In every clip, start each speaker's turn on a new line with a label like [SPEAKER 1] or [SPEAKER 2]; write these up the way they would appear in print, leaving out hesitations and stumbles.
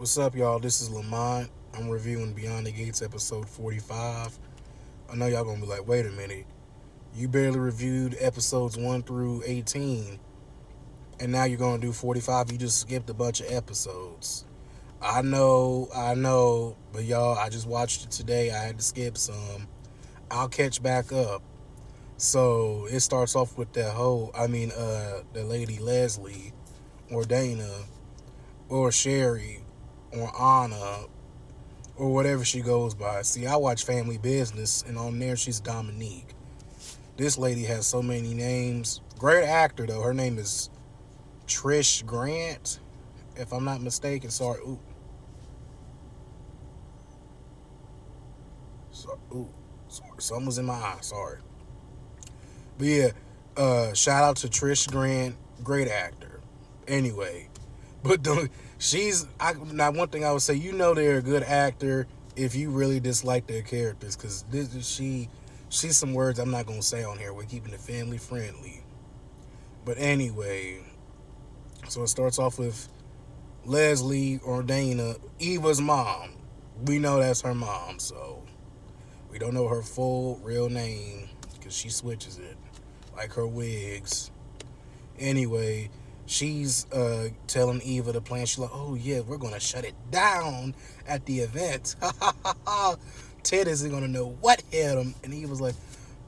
[SPEAKER 1] What's up, y'all? This is Lamont. I'm reviewing Beyond the Gates episode 45. I know y'all gonna be like, wait a minute. You barely reviewed episodes 1 through 18, and now you're gonna do 45. You just skipped a bunch of episodes. I know, but y'all, I just watched it today. I had to skip some. I'll catch back up. So it starts off with the lady Leslie, or Dana, or Sherry, or Anna, or whatever she goes by. See, I watch Family Business, and on there she's Dominique. This lady has so many names. Great actor though. Her name is Trish Grant, if I'm not mistaken. Sorry. Something was in my eye. Sorry. But yeah, shout out to Trish Grant. Great actor. Anyway, but now one thing I would say, they're a good actor if you really dislike their characters, because she's some words I'm not gonna say on here. We're keeping it family friendly. But anyway, so it starts off with Leslie, or Dana, Eva's mom. We know that's her mom, so we don't know her full real name because she switches it like her wigs. Anyway, she's telling Eva the plan. She's like, "Oh yeah, we're gonna shut it down at the event. Ted isn't gonna know what hit him." And Eva's like,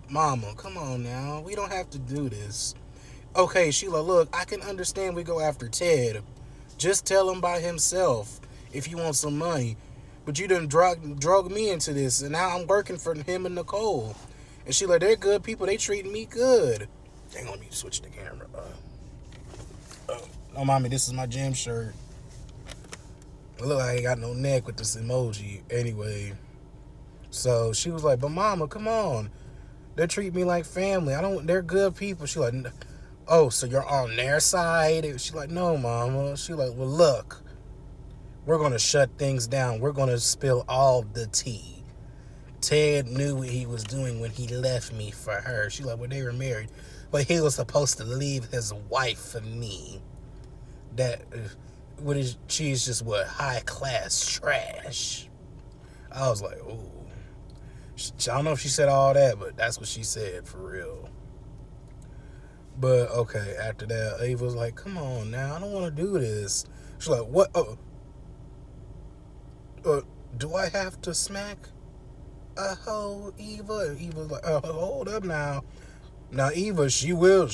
[SPEAKER 1] "Mama, come on now. We don't have to do this." Okay, Sheila, look, I can understand we go after Ted. Just tell him by himself if you want some money. But you done drug me into this, and now I'm working for him and Nicole. And Sheila, they're good people. They treating me good. Hang on, let me switch the camera. Oh, mommy, this is my gym shirt. Look, I ain't got no neck with this emoji. Anyway, so she was like, "But mama, come on. They treat me like family. They're good people." She like, "Oh, so you're on their side?" She like, "No, mama." She like, "Well, look, we're going to shut things down. We're going to spill all the tea. Ted knew what he was doing when he left me for her." She like, "Well, they were married, but he was supposed to leave his wife for me. She's just high class trash." I was like, "Ooh." I don't know if she said all that, but that's what she said for real. But okay, after that, Ava was like, "Come on now, I don't want to do this." She's like, "What? Do I have to smack a hoe, Eva?" Eva's like, "Hold up now." Now Eva, she'll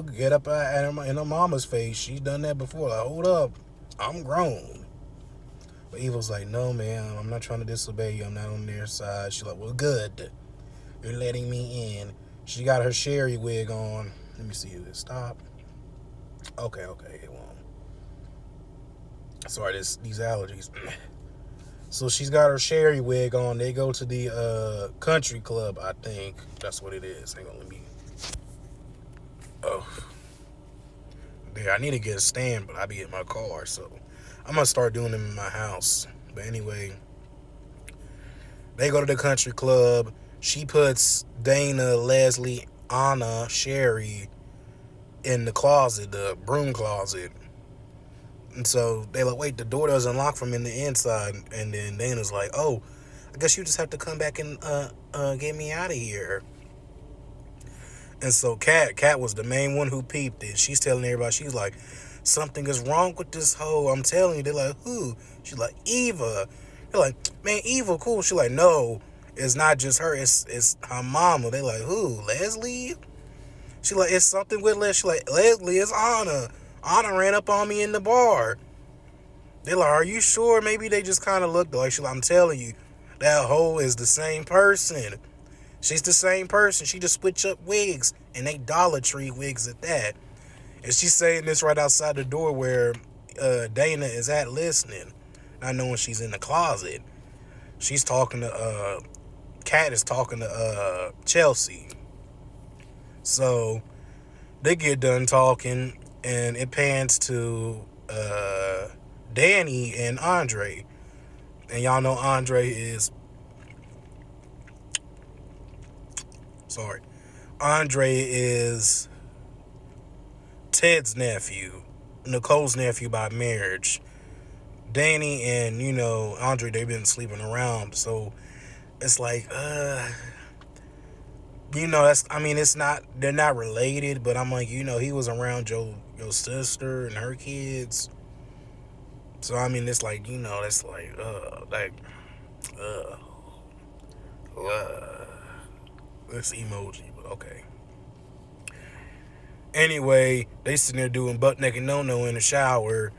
[SPEAKER 1] get up in her mama's face. She's done that before. Like, "Hold up, I'm grown." But Eva's like, "No, man, I'm not trying to disobey you. I'm not on their side." She's like, "Well, good. You're letting me in." She got her Sherry wig on. Let me see if it stop. Okay, it won't. Sorry, these allergies. So she's got her Sherry wig on. They go to the country club, I think. That's what it is. Hang on, let me. Oh. There, I need to get a stand, but I be in my car, so I'm going to start doing them in my house. But anyway, they go to the country club. She puts Dana, Leslie, Anna, Sherry in the closet, the broom closet. And so they like, "Wait, the door doesn't lock from in the inside." And then Dana's like, "Oh, I guess you just have to come back and get me out of here." And so Kat was the main one who peeped it. She's telling everybody, she's like, "Something is wrong with this hoe. I'm telling you." They're like, "Who?" She's like, "Eva." They're like, "Man, Eva, cool." She's like, "No, it's not just her. It's her mama." They like, "Who? Leslie?" She like, "It's something with Leslie." She like, "Leslie, it's Anna. Anna ran up on me in the bar." They're like, "Are you sure?" Maybe they just kind of looked like. She's like, "I'm telling you, that hoe is the same person. She's the same person. She just switch up wigs, and they Dollar Tree wigs at that." And she's saying this right outside the door where Dana is at listening, not knowing she's in the closet. She's talking to Kat is talking to Chelsea. So they get done talking, and it pans to Danny and Andre. And y'all know Andre is sorry. Andre is Ted's nephew, Nicole's nephew by marriage. Danny and, Andre, they've been sleeping around. So it's like, it's not, they're not related, but I'm like, he was around your sister and her kids. So, it's like, it's uh, uh, this emoji, but okay. Anyway, they sitting there doing butt naked no in the shower.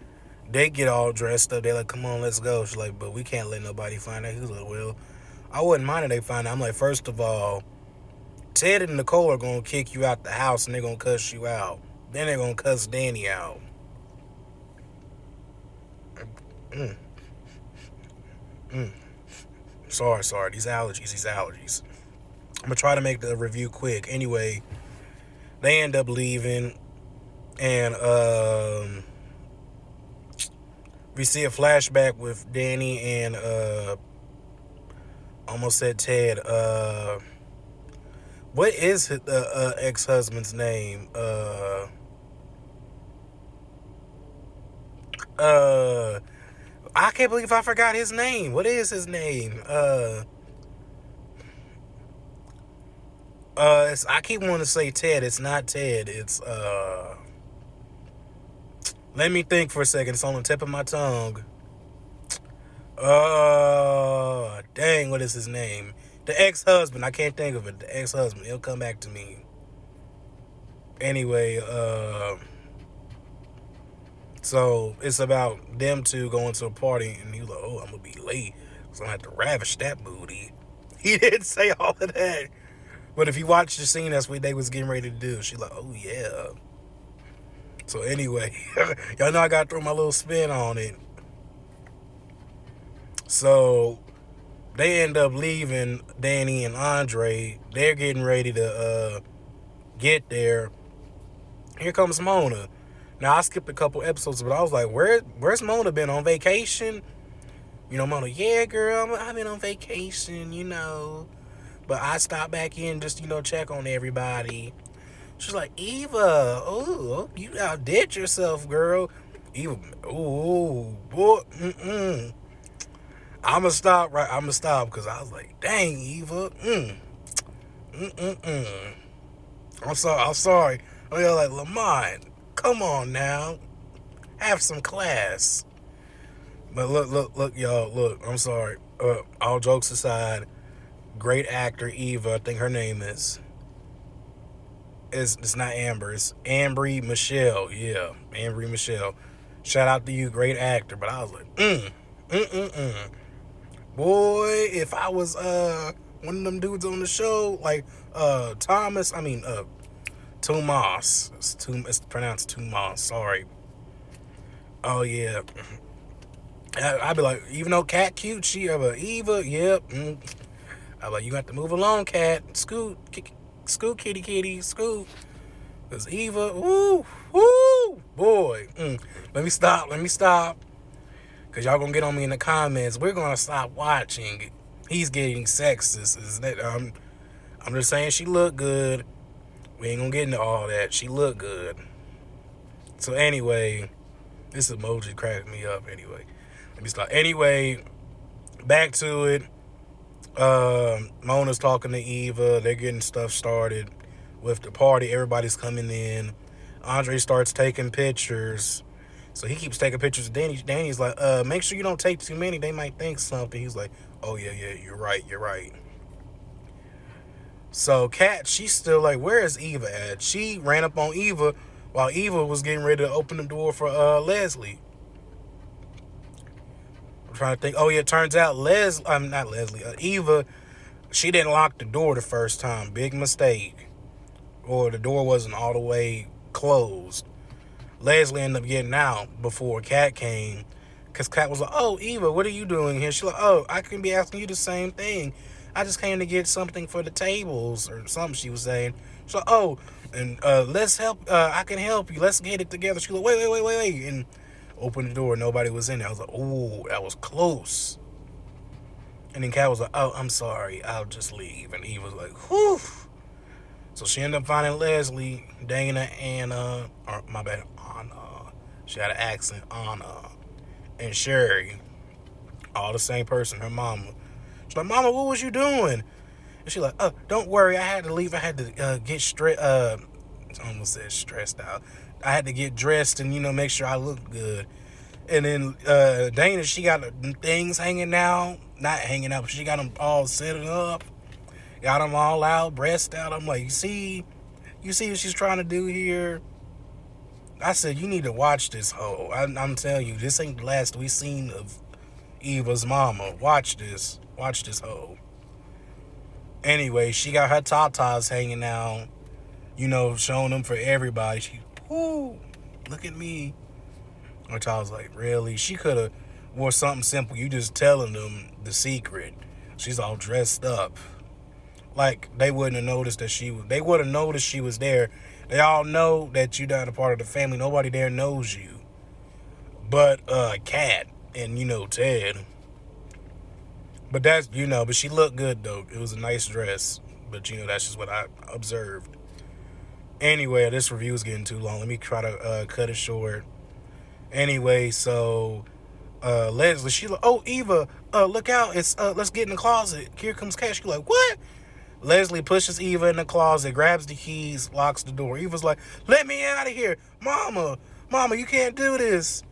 [SPEAKER 1] They get all dressed up. They're like, come on, let's go. She's like, but we can't let nobody find out. He's like, well, I wouldn't mind if they find out. I'm like, first of all, Ted and Nicole are going to kick you out the house and they're going to cuss you out. Then they're going to cuss Danny out. Mm. Mm. Sorry. These allergies. I'm going to try to make the review quick. Anyway, they end up leaving. And we see a flashback with Danny and almost said Ted. What is the ex-husband's name? I can't believe I forgot his name. What is his name? I keep wanting to say Ted. It's not Ted. It's let me think for a second. It's on the tip of my tongue. Dang, what is his name? The ex-husband. I can't think of it. The ex-husband. It'll come back to me. Anyway, so it's about them two going to a party, and he was like, oh, I'm going to be late, so I'm going to have to ravish that booty. He didn't say all of that. But if you watch the scene, that's what they was getting ready to do. She's like, oh, yeah. So anyway, y'all know I got to throw my little spin on it. So they end up leaving Danny and Andre. They're getting ready to get there. Here comes Mona. Now, I skipped a couple episodes, but I was like, where's Mona been? On vacation? Mona, yeah, girl, I've been on vacation, But I stopped back in just, check on everybody. She's like, Eva, oh, you outdid yourself, girl. Eva, oh, boy, I'm going to stop, because I was like, dang, Eva, I'm sorry. Oh, yeah, like, Lamont, come on now. Have some class. But look, y'all, look, I'm sorry. All jokes aside, great actor, Eva, I think her name is. It's not Amber, it's Ambry Michelle. Yeah, Ambry Michelle. Shout out to you, great actor. But I was like, Boy, if I was one of them dudes on the show, like Tomas. It's pronounced Tomas. Sorry. Oh yeah. I'd be like, even though Cat cute, she ever Eva, yep. I'm like, you got to move along, Cat. Scoot, kitty, scoot. Cause Eva, woo, boy. Let me stop. Cause y'all gonna get on me in the comments. We're gonna stop watching. He's getting sexist. Isn't it? I'm just saying she looked good. We ain't gonna get into all that. She looked good. So anyway, this emoji cracked me up. Anyway, let me stop. Anyway, back to it. Mona's talking to Eva. They're getting stuff started with the party. Everybody's coming in. Andre starts taking pictures. So he keeps taking pictures of Danny. Danny's like, make sure you don't take too many. They might think something. He's like, oh, yeah, you're right. So Kat, she's still like, where is Eva at? She ran up on Eva while Eva was getting ready to open the door for Leslie. I'm trying to think. Oh, yeah, it turns out Eva, she didn't lock the door the first time. Big mistake. Or the door wasn't all the way closed. Leslie ended up getting out before Kat came. Because Kat was like, oh, Eva, what are you doing here? She's like, oh, I can be asking you the same thing. I just came to get something for the tables or something she was saying. She's like, oh, and let's help. I can help you. Let's get it together. She's like, wait. And opened the door. Nobody was in there. I was like, oh, that was close. And then Kat was like, oh, I'm sorry. I'll just leave. And Eva was like, whew. So she ended up finding Leslie, Dana, Anna, or my bad, Anna. She had an accent, Anna. and Sherry, all the same person, her mama. She's like, Mama, what was you doing? And she's like, oh, don't worry, I had to leave. I had to get I almost said stressed out. I had to get dressed and, make sure I look good. And then Dana, she got things hanging out. Not hanging out, but she got them all set up. Got them all out, breast out. I'm like, you see what she's trying to do here? I said, you need to watch this hoe. I'm telling you, this ain't the last we seen of Eva's mama. Watch this hoe. Anyway, she got her tatas hanging out, showing them for everybody. She, look at me. Which I was like, really? She could have wore something simple. You just telling them the secret. She's all dressed up. Like, they wouldn't have noticed that they would have noticed she was there. They all know that you're not a part of the family. Nobody there knows you. But, Kat and, Ted. But that's, but she looked good, though. It was a nice dress. But, that's just what I observed. Anyway, this review is getting too long. Let me try to cut it short. Anyway, so Leslie, she like, oh, Eva, look out. It's let's get in the closet. Here comes Kat. She like, what? Leslie pushes Eva in the closet, grabs the keys, locks the door. Eva's like, let me out of here. Mama, you can't do this.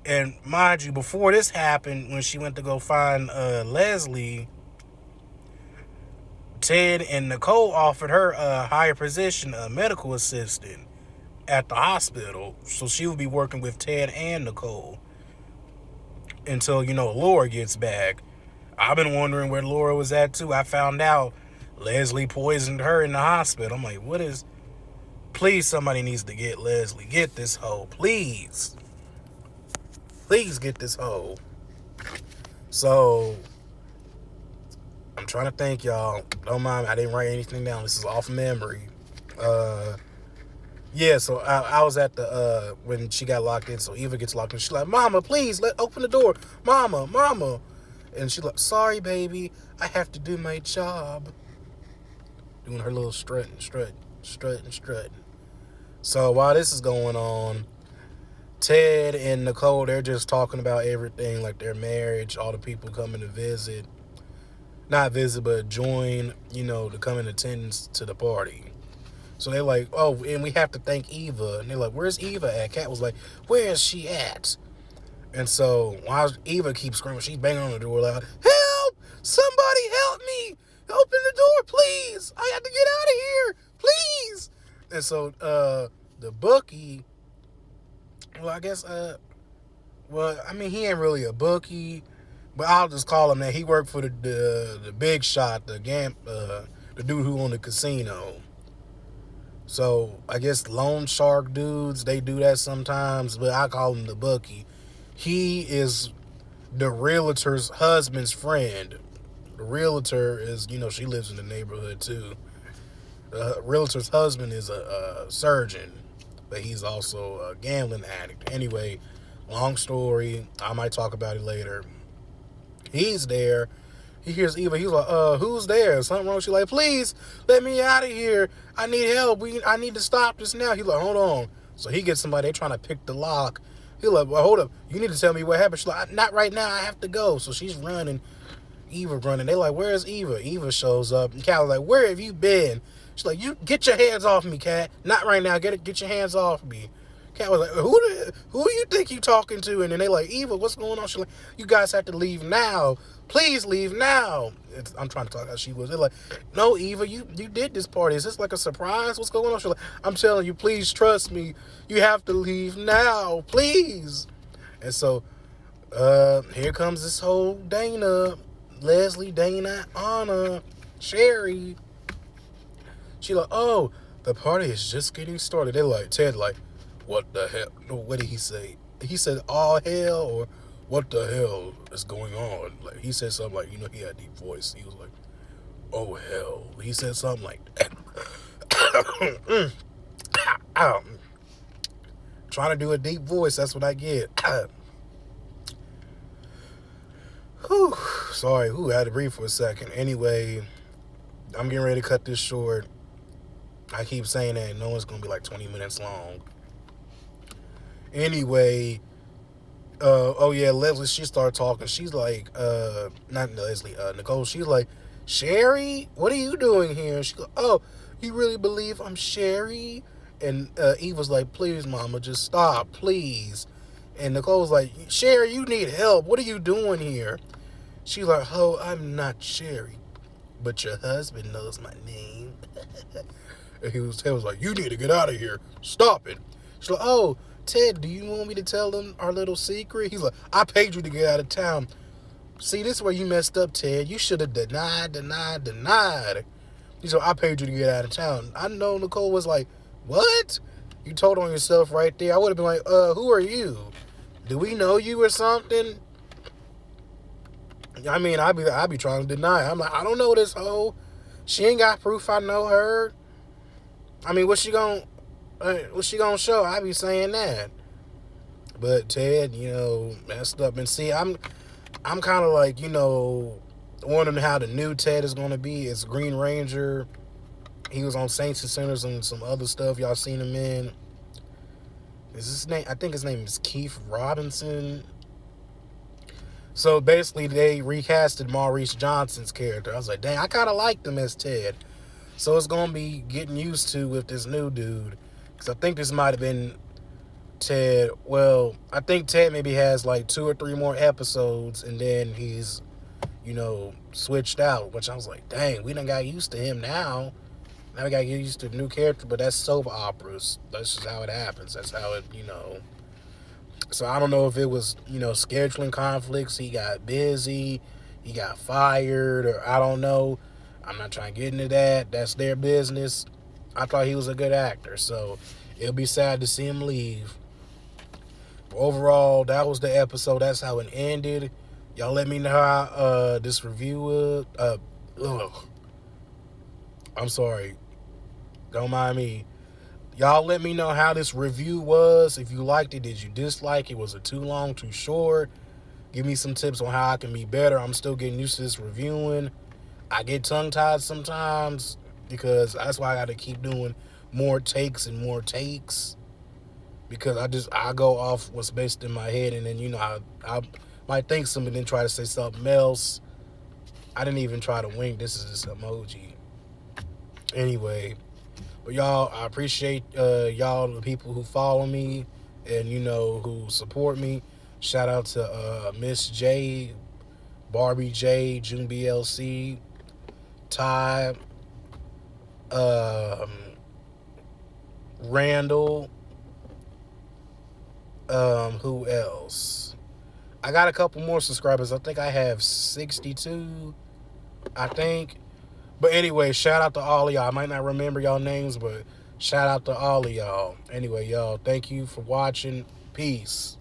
[SPEAKER 1] And mind you, before this happened, when she went to go find Leslie, Ted and Nicole offered her a higher position, a medical assistant at the hospital. So she would be working with Ted and Nicole until, Laura gets back. I've been wondering where Laura was at, too. I found out Leslie poisoned her in the hospital. I'm like, please, somebody needs to get Leslie. Get this hoe, please. Please get this hoe. So, I'm trying to think, y'all. Don't mind, I didn't write anything down. This is off memory. Yeah, so I was at the, when she got locked in, so Eva gets locked in. She's like, Mama, please, open the door. Mama. And she's like, sorry, baby, I have to do my job. Doing her little strutting. So while this is going on, Ted and Nicole, they're just talking about everything, like their marriage, all the people coming to visit. Not visit, but join, to come in attendance to the party. So they're like, oh, and we have to thank Eva. And they're like, where's Eva at? Kat was like, where is she at? And so while Eva keeps screaming, she's banging on the door like, help! Somebody help me! Open the door, please! I have to get out of here! Please! And so the bookie, well, I guess, he ain't really a bookie, but I'll just call him that. He worked for the big shot, the dude who owned the casino. So, I guess loan shark dudes, they do that sometimes, but I call him the bookie. He is the realtor's husband's friend. The realtor is, she lives in the neighborhood too. The realtor's husband is a surgeon, but he's also a gambling addict. Anyway, long story. I might talk about it later. He's there. He hears Eva. He's like, who's there? Something wrong? She's like, please, let me out of here. I need help. I need to stop this now. He's like, hold on. So he gets somebody. They're trying to pick the lock. He's like, well, hold up. You need to tell me what happened. She's like, not right now. I have to go. So she's running. Eva running. They're like, where's Eva? Eva shows up. And Kat was like, where have you been? She's like, you get your hands off me, Kat. Not right now. Get your hands off me. Kat was like, who do you think you talking to? And then they like, Eva, what's going on? She's like, you guys have to leave now. Please leave now. I'm trying to talk how she was. They're like, no, Eva, you did this party. Is this like a surprise? What's going on? She's like, I'm telling you, please trust me. You have to leave now, please. And so here comes this whole Dana, Leslie, Dana, Anna, Sherry. She like, oh, the party is just getting started. They're like, Ted like, what the hell? No, what did he say? He said, all hell, or what the hell is going on? Like, he said something like, he had a deep voice. He was like, oh, hell. He said something like that. Trying to do a deep voice, that's what I get. Whew, sorry, I had to breathe for a second. Anyway, I'm getting ready to cut this short. I keep saying that, no one's going to be like 20 minutes long. Anyway, Oh yeah, Leslie, she started talking. She's like, not Leslie, Nicole, she's like, Sherry, what are you doing here? She go, oh, you really believe I'm Sherry? And Eve was like, please, mama, just stop, please. And Nicole was like, Sherry, you need help. What are you doing here? She's like, oh, I'm not Sherry, but your husband knows my name. And Ted was like, you need to get out of here. Stop it. She's like, oh, Ted, do you want me to tell them our little secret? He's like, I paid you to get out of town. See, this is where you messed up, Ted. You should have denied. He's like, I paid you to get out of town. I know Nicole was like, what? You told on yourself right there. I would have been like, who are you? Do we know you or something? I mean, I'd be trying to deny. I'm like, I don't know this hoe. She ain't got proof I know her. I mean, what's she gonna show? I be saying that. But Ted, messed up. And see, I'm kind of like, wondering how the new Ted is gonna be. It's Green Ranger. He was on Saints and Sinners and some other stuff y'all seen him in. Is his name? I think his name is Keith Robinson. So basically, they recasted Maurice Johnson's character. I was like, dang, I kind of liked him as Ted. So it's going to be getting used to with this new dude. Because I think this might have been Ted. Well, I think Ted maybe has like 2 or 3 more episodes. And then he's, switched out. Which I was like, dang, we done got used to him now. Now we got to get used to the new character. But that's soap operas. That's just how it happens. That's how it, So I don't know if it was, scheduling conflicts. He got busy. He got fired. Or I don't know. I'm not trying to get into that. That's their business. I thought he was a good actor, so it'll be sad to see him leave. But overall, that was the episode. That's how it ended. Y'all let me know how this review was. I'm sorry. Don't mind me. Y'all let me know how this review was. If you liked it, did you dislike it? Was it too long, too short? Give me some tips on how I can be better. I'm still getting used to this reviewing. I get tongue-tied sometimes because that's why I got to keep doing more takes and more takes, because I go off what's based in my head, and then, I might think something and then try to say something else. I didn't even try to wink. This is just emoji. Anyway, but y'all, I appreciate y'all, the people who follow me and, who support me. Shout out to Miss J, Barbie J, June BLC, Ty, Randall, who else? I got a couple more subscribers. I think I have 62, I think. But anyway, shout out to all of y'all. I might not remember y'all names, but shout out to all of y'all. Anyway, y'all, thank you for watching. Peace.